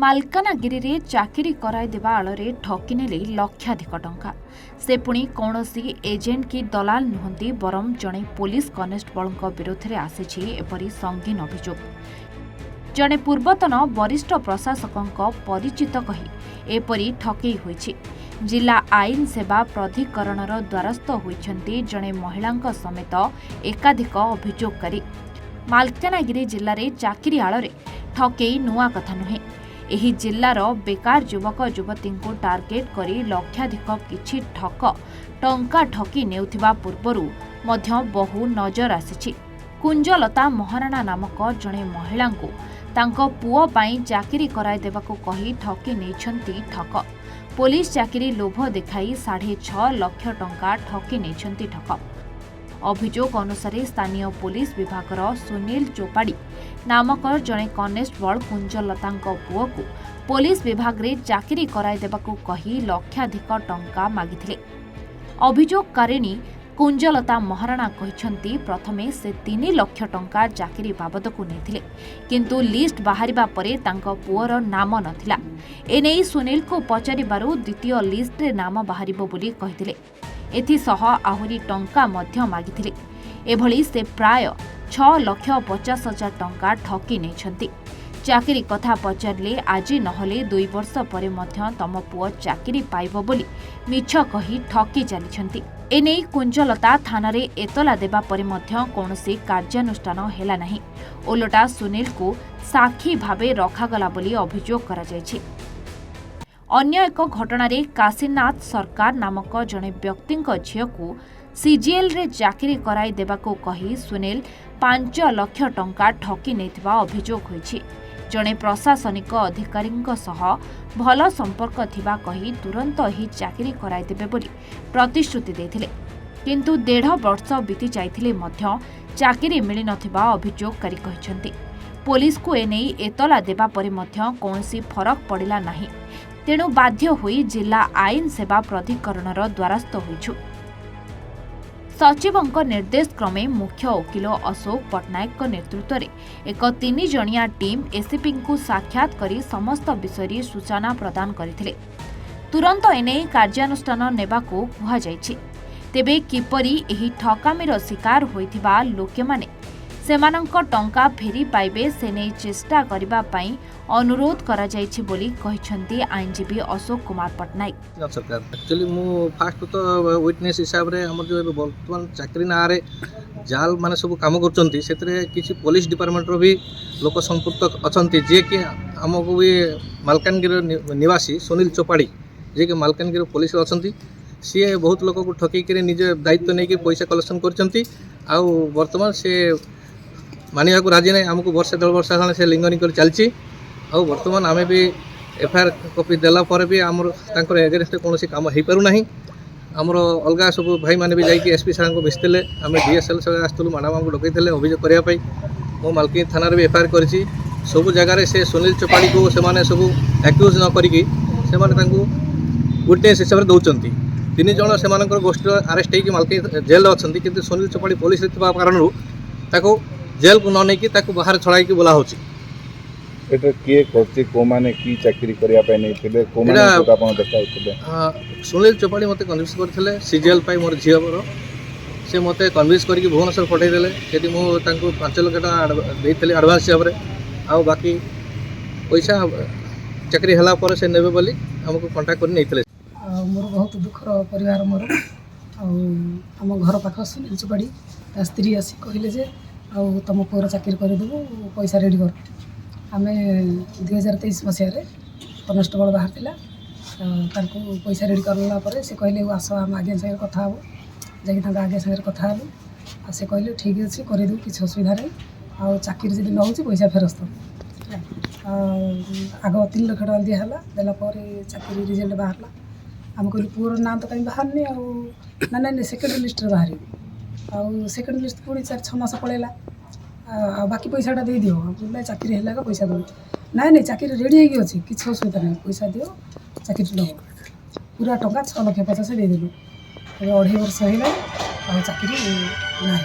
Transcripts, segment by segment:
ମାଲକାନଗିରିରେ ଚାକିରି କରାଇଦେବା ଆଳରେ ଠକିନେଲେ ଲକ୍ଷାଧିକ ଟଙ୍କା। ସେ ପୁଣି କୌଣସି ଏଜେଣ୍ଟ କି ଦଲାଲ ନୁହନ୍ତି, ବରଂ ଜଣେ ପୁଲିସ କନେଷ୍ଟବଳଙ୍କ ବିରୋଧରେ ଆସିଛି ଏପରି ସଙ୍ଗୀନ ଅଭିଯୋଗ। ଜଣେ ପୂର୍ବତନ ବରିଷ୍ଠ ପ୍ରଶାସକଙ୍କ ପରିଚିତ କହି ଏପରି ଠକେଇ ହୋଇଛି। ଜିଲ୍ଲା ଆଇନ ସେବା ପ୍ରାଧିକରଣର ଦ୍ୱାରସ୍ଥ ହୋଇଛନ୍ତି ଜଣେ ମହିଳାଙ୍କ ସମେତ ଏକାଧିକ ଅଭିଯୋଗକାରୀ। ମାଲକାନଗିରି ଜିଲ୍ଲାରେ ଚାକିରି ଆଳରେ ଠକେଇ ନୂଆ କଥା ନୁହେଁ। ଏହି ଜିଲ୍ଲାର ବେକାର ଯୁବକ ଯୁବତୀଙ୍କୁ ଟାର୍ଗେଟ କରି ଲକ୍ଷାଧିକ କିଛି ଟଙ୍କା ଠକି ନେଉଥିବା ପୂର୍ବରୁ ମଧ୍ୟ ବହୁ ନଜର ଆସିଛି। କୁଞ୍ଜଲତା ମହାରଣା ନାମକ ଜଣେ ମହିଳାଙ୍କୁ ତାଙ୍କ ପୁଅ ପାଇଁ ଚାକିରି କରାଇଦେବାକୁ କହି ଠକି ନେଇଛନ୍ତି ଠକ। ପୋଲିସ ଚାକିରି ଲୋଭ ଦେଖାଇ 6.5 ଲକ୍ଷ ଟଙ୍କା ଠକି ନେଇଛନ୍ତି ଠକ। ଅଭିଯୋଗ ଅନୁସାରେ ସ୍ଥାନୀୟ ପୋଲିସ ବିଭାଗର ସୁନୀଲ ଚୋପାଡ଼ି ନାମକ ଜଣେ କନେଷ୍ଟବଳ କୁଞ୍ଜଲତାଙ୍କ ପୁଅକୁ ପୋଲିସ ବିଭାଗରେ ଚାକିରି କରାଇଦେବାକୁ କହି ଲକ୍ଷାଧିକ ଟଙ୍କା ମାଗିଥିଲେ। ଅଭିଯୋଗକାରିଣୀ କୁଞ୍ଜଲତା ମହାରଣା କହିଛନ୍ତି ପ୍ରଥମେ ସେ 3 ଲକ୍ଷ ଟଙ୍କା ଚାକିରି ବାବଦକୁ ନେଇଥିଲେ, କିନ୍ତୁ ଲିଷ୍ଟ ବାହାରିବା ପରେ ତାଙ୍କ ପୁଅର ନାମ ନଥିଲା। ଏନେଇ ସୁନୀଲଙ୍କୁ ପଚାରିବାରୁ ଦ୍ୱିତୀୟ ଲିଷ୍ଟରେ ନାମ ବାହାରିବ ବୋଲି କହିଥିଲେ। ଏଥିସହ ଆହୁରି ଟଙ୍କା ମଧ୍ୟ ମାଗିଥିଲେ। ଏଭଳି ସେ ପ୍ରାୟ 6,50,000 ଟଙ୍କା ଠକି ନେଇଛନ୍ତି। ଚାକିରି କଥା ପଚାରିଲେ ଆଜି ନହେଲେ 2 ବର୍ଷ ପରେ ମଧ୍ୟ ତମ ପୁଅ ଚାକିରି ପାଇବ ବୋଲି ମିଛ କହି ଠକି ଚାଲିଛନ୍ତି। ଏନେଇ କୁଞ୍ଜଲତା ଥାନାରେ ଏତଲା ଦେବା ପରେ ମଧ୍ୟ କୌଣସି କାର୍ଯ୍ୟାନୁଷ୍ଠାନ ହେଲା ନାହିଁ। ଓଲଟା ସୁନୀଲଙ୍କୁ ସାକ୍ଷୀ ଭାବେ ରଖାଗଲା ବୋଲି ଅଭିଯୋଗ କରାଯାଇଛି। ଅନ୍ୟ ଏକ ଘଟଣାରେ କାଶୀନାଥ ସରକାର ନାମକ ଜଣେ ବ୍ୟକ୍ତିଙ୍କ ଝିଅକୁ ସିଜିଏଲ୍ରେ ଚାକିରି କରାଇ ଦେବାକୁ କହି ସୁନୀଲ 5 ଲକ୍ଷ ଟଙ୍କା ଠକି ନେଇଥିବା ଅଭିଯୋଗ ହୋଇଛି। ଜଣେ ପ୍ରଶାସନିକ ଅଧିକାରୀଙ୍କ ସହ ଭଲ ସମ୍ପର୍କ ଥିବା କହି ତୁରନ୍ତ ଏହି ଚାକିରି କରାଇଦେବେ ବୋଲି ପ୍ରତିଶ୍ରୁତି ଦେଇଥିଲେ, କିନ୍ତୁ 1.5 ବର୍ଷ ବିତି ଯାଇଥିଲେ ମଧ୍ୟ ଚାକିରି ମିଳିନଥିବା ଅଭିଯୋଗକାରୀ କହିଛନ୍ତି। ପୋଲିସକୁ ଏନେଇ ଏତଲା ଦେବା ପରେ ମଧ୍ୟ କୌଣସି ଫରକ ପଡ଼ିଲା ନାହିଁ। ତେଣୁ ବାଧ୍ୟ ହୋଇ ଜିଲ୍ଲା ଆଇନ ସେବା ପ୍ରାଧିକରଣର ଦ୍ୱାରସ୍ଥ ହୋଇଛୁ। ସଚିବଙ୍କ ନିର୍ଦ୍ଦେଶ କ୍ରମେ ମୁଖ୍ୟ ଓକିଲ ଅଶୋକ ପଟ୍ଟନାୟକଙ୍କ ନେତୃତ୍ୱରେ ଏକ 3 ଜଣିଆ ଟିମ୍ ଏସିପିଙ୍କୁ ସାକ୍ଷାତ କରି ସମସ୍ତ ବିଷୟରେ ସୂଚନା ପ୍ରଦାନ କରିଥିଲେ। ତୁରନ୍ତ ଏନେଇ କାର୍ଯ୍ୟାନୁଷ୍ଠାନ ନେବାକୁ କୁହାଯାଇଛି। ତେବେ କିପରି ଏହି ଠକାମିର ଶିକାର ହୋଇଥିବା ଲୋକେମାନେ ସେମାନଙ୍କ ଟଙ୍କା ଫେରି ପାଇବେ ସେ ନେଇ ଚେଷ୍ଟା କରିବା ପାଇଁ ଅନୁରୋଧ କରାଯାଇଛି ବୋଲି କହିଛନ୍ତି ଆଇନଜୀବୀ ଅଶୋକ କୁମାର ପଟ୍ଟନାୟକ। ସରକାର एक्चुअली मु फास्ट तो विटनेस हिसाब रे हमर जो वर्तमान चाकरी ना रे जाल माने सब काम करचंती सेतरे किछि पुलिस डिपार्टमेंट रो भी लोक संपर्क अछंती जे कि हमको भी मालकानगिरी निवासी सुनील चोपाड़ी जे कि मालकानगिरी पुलिस अछंती सी बहुत लोक को ठकी के निज दायित्व नै कि पैसा कलेक्शन करचंती आ वर्तमान से मानिया को राजी नै हमको वर्ष 2 वर्ष से लिंगनी कर चलची आ वर्तमान आमे भी एफआईआर कॉपी देला पर भी आमर तांकर एगेंस्ट कोनोसी काम हेई पारु नाही। आमर अलगा सब भाई माने भी जाई कि एसपी सार को मिसतेले आमे डीएसएल से आस्तलु मैडम को डकैतेले अभियोग करिया पई मो मालकी थाना रे एफआईआर करची। सब जगह रे से सुनील चोपाड़ी को से माने सब एक्यूज न करिकि से माने तांको विटनेस हिसाब रे दउचंती। 3 जण से मानकर गोष्ठी अरेस्ट हेई कि मालकी जेल अछंती, किंतु सुनील चोपाड़ी पुलिस रे थिबा कारणरू ताको जेल को न नै कि ताको बाहर छड़ाई कि बोला होची। एटा के करती को माने की चाकरी करिया पय नै थिले को माने तो आपण देखाइ थिले। सुनील चोपाड़ी मते कन्विंस करथिले सीजीएल पाई मोर झियोर से मते कन्विंस करके भुवनेश्वर पठाई देले। सेठी मु तांको 5 लाख टका देइथिले एडवांस हिसाब रे आ बाकी पैसा चाकरी हला पर से नेबे बोली हमको कांटेक्ट कर नैथिले। मोर बहुत दुखर परिवार मोर आम घर पाख सुनील चोपाड़ी स्त्री आसी कहले जे आ तुम पुअर चाकरी कर देबो पैसा रेडी कर। आमे 2023 मसीह कनेस्टेबल बाहर थिला पैसा रेडी करला पर से कहले आस आम आगे संगे कथा हो जाकि आगे संगे कथा हलु आ से कहले ठीक अच्छे करदे किसी असुविधा नहीं आ चाकरी जब न हो पैसा फेरस्त आग 3 लाख टका दिहला देला पर चाकरी रिजल्ट बाहरला। आम कहलु पुअर नाम तो कहीं बाहरनी ना ना सेकेंड लिस्ट बाहर आ सेकेंड लिस्ट पुणी 4-6 मास पड़ेगा आ बाकी पैसाटा दे दियो बोले चाकरी है पैसा दो ना नहीं चाकरी रेडी होगी अच्छी किसी असुविधा नहीं पैसा दियो चाकरी लो पूरा टंका 6,50,000 देदेलु। 2.5 वर्ष है आ चाकरी ना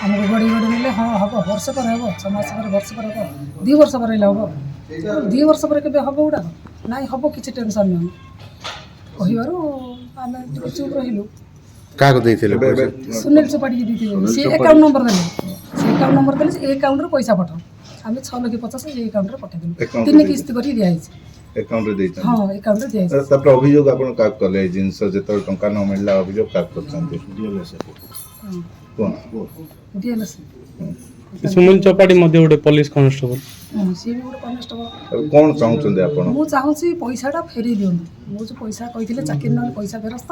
आमको गड़ी गड़ी नेले हाँ हम वर्ष पर हे 6 मास पर वर्ष पर हे 2 वर्ष पर हम ଦୁଇ ବର୍ଷ ପରେ କେବେ ହେବ ଗୁଡ଼ାକ ନାଇଁ ହେବ କିଛି ଟେନସନ୍ ନାହିଁ କହିବାରୁ ଆମେ ଟିକେ ଚୁପ୍ ରହିଲୁ। କାହାକୁ ଦେଇଥିଲେ ପଇସା? ସୁନିଲ ଚୋପାଡ଼ିକି ଦେଇଥିଲେ, ସେ ଆକାଉଣ୍ଟ ନମ୍ବର ଦେଲେ, ସେ ଆକାଉଣ୍ଟ ନମ୍ବର ଦେଲେ ସେ ଆକାଉଣ୍ଟରେ ପଇସା ପଠାଉ, ଆମେ 6,50,000 ସେ ଆକାଉଣ୍ଟରେ ପଠାଇଦେଲୁ, 3 କିସ୍ତି କରିକି ଦିଆହେଇଛି। ଆକାଉଣ୍ଟରେ ଦେଇଛନ୍ତି? ହଁ ଆକାଉଣ୍ଟରେ ଦିଆହେଇଛି। ତାପରେ ଅଭିଯୋଗ ଆପଣ କାହାକୁ କଲେ? ଏଇ ଜିନିଷ ଯେତେବେଳେ ଟଙ୍କା ନ ମିଳିଲା ଅଭିଯୋଗ କାହାକୁ କରିଛନ୍ତି? DLS ସୁନିଲ ଚୋପାଡ଼ି ମଧ୍ୟ ଗୋଟେ ପୋଲିସ କନେଷ୍ଟବଳ। ସିଏ ବି ଗୋଟେ କନେଷ୍ଟବଳ। କଣ ଚାହୁଁଛନ୍ତି ଆପଣ? ମୁଁ ଚାହୁଁଛି ପଇସାଟା ଫେରେଇ ଦିଅନ୍ତୁ। ମୁଁ ଯେଉଁ ପଇସା କହିଥିଲେ ଚାକିରି ନହେଲେ ପଇସା ଫେରସ୍ତ,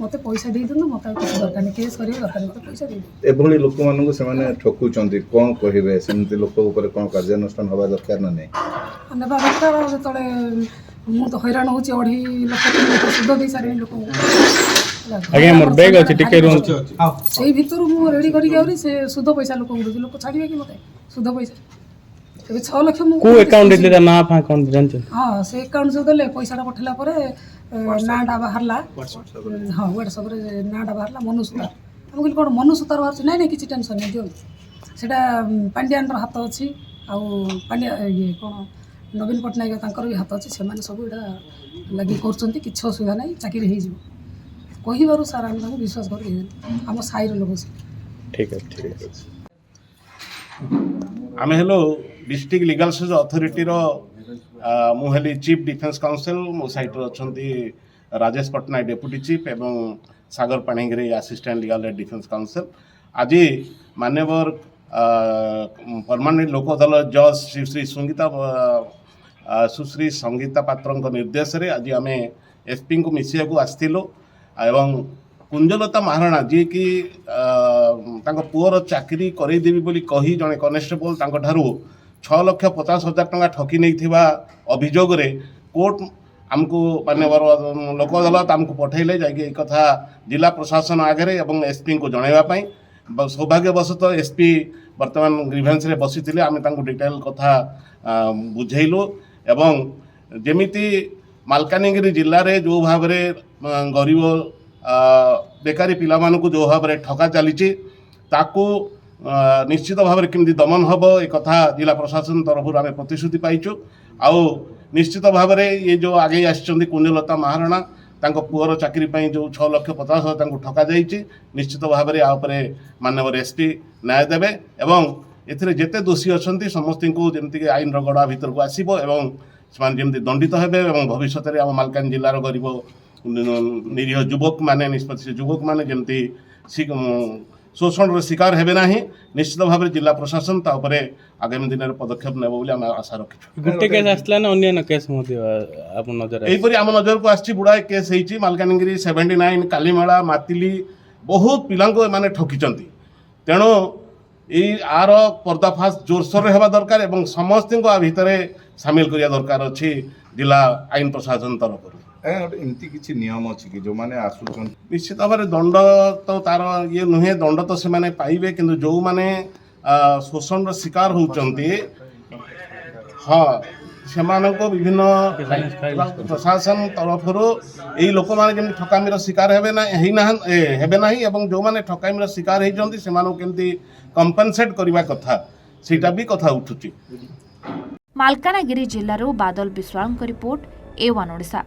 ମୋତେ ପଇସା ଦେଇଦିଅନ୍ତୁ, ମୋତେ ଆଉ କିଛି ଦରକାର ନାହିଁ, କେସ୍ କରିବା ଦରକାର ନାହିଁ, ମୋତେ ପଇସା ଦେଇଦିଅନ୍ତୁ। ଏଭଳି ଲୋକମାନଙ୍କୁ ସେମାନେ ଠକୁଛନ୍ତି, କଣ କହିବେ? ସେମିତି ଲୋକ ଉପରେ କଣ କାର୍ଯ୍ୟାନୁଷ୍ଠାନ ହେବା ଦରକାର ନା ନାହିଁ? ନେବା ଦରକାର। ଯେତେବେଳେ ମୁଁ ତ ହଇରାଣ ହେଉଛି, 2.5 ଲକ୍ଷ 3 ଲକ୍ଷ ସୁଧ ଦେଇ ସାରିଣି ଲୋକଙ୍କୁ। ଆଜ୍ଞା ମୋର ବ୍ୟାଗ୍ ଅଛି ଟିକେ ରୁହନ୍ତୁ। ସେଇ ଭିତରୁ ମୁଁ ରେଡ଼ି କରିକି ଆହୁରି ସେ ସୁଧ ପଇସା ଲୋକଙ୍କୁ ଦେଉଛି, ଲୋକ ଛାଡ଼ିବେ କି ମୋତେ ସୁଧ ପଇସା? ଏବେ 6 ଲକ୍ଷ ମୁଁ କୋଉ ଆକାଉଣ୍ଟ ଦେଇଥିଲେ ତା ନାଁ ଫାଁ କଣ ଜାଣିଛନ୍ତି? ହଁ ସେ ଆକାଉଣ୍ଟ ଯେଉଁ ଦେଲେ ପଇସାଟା ପଠେଇଲା ପରେ ନାଁଟା ବାହାରିଲା, ହଁ ହ୍ୱାଟ୍ସଆପ୍ରେ ନାଁଟା ବାହାରିଲା ମନୁ ସୁତାର। ଆମେ କହିଲି କ'ଣ ମନୁ ସୁତାର ବାହାରୁଛି? ନାଇଁ ନାଇଁ କିଛି ଟେନସନ୍ ନାହିଁ ଦିଅନ୍ତୁ। ସେଇଟା ପାଣ୍ଡିଆନର ହାତ ଅଛି, ଆଉ ପାଣ୍ଡିଆ ଇଏ କ'ଣ ନବୀନ ପଟ୍ଟନାୟକ ତାଙ୍କର ବି ହାତ ଅଛି, ସେମାନେ ସବୁ ଏଇଟା ଲାଗି କରୁଛନ୍ତି, କିଛି ଅସୁବିଧା ନାହିଁ, ଚାକିରି ହେଇଯିବ କହିବାରୁ ସାର୍ ଆମେ ତାଙ୍କୁ ବିଶ୍ୱାସ କରିକି ଆମ ସାହିର ଲୋକ ସେ। ଠିକ୍ ଅଛି ଠିକ୍ ଅଛି। ଆମେ ହେଲୁ डिस्ट्रिक्ट लीगल सर्विस अथॉरिटी रो मु हेली चीफ डिफेंस काउंसिल मो साइट रो अछंती राजेश पटनायक डेप्यूटी चीफ एवं सागर पाणिग्री असिस्टेंट लीगल डिफेंस काउंसिल आज मान्यवर परमानेंट लोक अदालत जज सुश्री संगीता पात्र निर्देश रे आज आम एसपी को मिसिया को आसथिलु एवं कुंजलता महाराणा जी की पुअर चाकरी करदेवी बोली कही जड़े कनेस्टेबल 6,50,000 टंका ठकी नहीं अभियोग कोर्ट आमको मान्यवर लोक अदालत आमको पठेले जाकि कथा जिला प्रशासन आगे एवं एसपी को जनवाई सौभाग्यवशतः एसपी वर्तमान ग्रीवेंस रे बसी आम डिटेल कथा बुझेलु एवं जेमिति मालकानगिरी जिले में जो भाव गरीब बेकारी पिला मानू जो भाव में ठका चली निश्चित भाव में केमती दमन हम एक कथा जिला प्रशासन तरफ आम प्रतिश्रुति पाइचु आउ निश्चित भाव में ये जो आगे आसचंदी कुंजलता महाराणा तांको पुअर चाकरी जो 6,50,000 ठका जाइए निश्चित भाव में आउे माननीय एसपी न्याय देवे एवं एथिरे जेते दोषी अच्छा समस्त को जमीक आईन गड़ा भीतर को आसो एवं से दंडित हेबे एवं भविष्य में आम मालकान जिलार गरीब निरीह युवक माने निष्पत्ति युवक माने जमती शोषण शिकार हेबे ना निश्चित भाव में जिला प्रशासन तापरे आगामी दिन में पदक्षेप नेब बोली आम आशा रखिछु। गोटे केस आसला ना अन्य केस आप नजर एहीपरि आम नजर को आछि बुढ़ाए केस होइछि मालकानगिरी 79 कालीमेला मातिली बहुत पिलांको माने ठकिचंती तेणु आर पर्दाफाश जोरसोर हेबा दरकार एवं समस्त भितर सामिल करिया दरकार अछि जिला आईन प्रशासन तरफ एमती किसी नियम अच्छी कि जो मैंने आसुचन निश्चित भाव में दंड तो तार ये नुहे दंड तो से माने पाइबे किंतु जो माने शोषण शिकार होउचंती हाँ से विभिन्न प्रशासन तरफ यही लोक मैंने जमी ठकामीर शिकार हेबे ना एवं जो मैंने ठकामीर शिकार होती से केमती कंपेनसेट करने कथा सीटा भी कथा उठुची। मालकानगिरी जिल्लारू बादल विश्वाल रिपोर्ट A1 ओडिशा।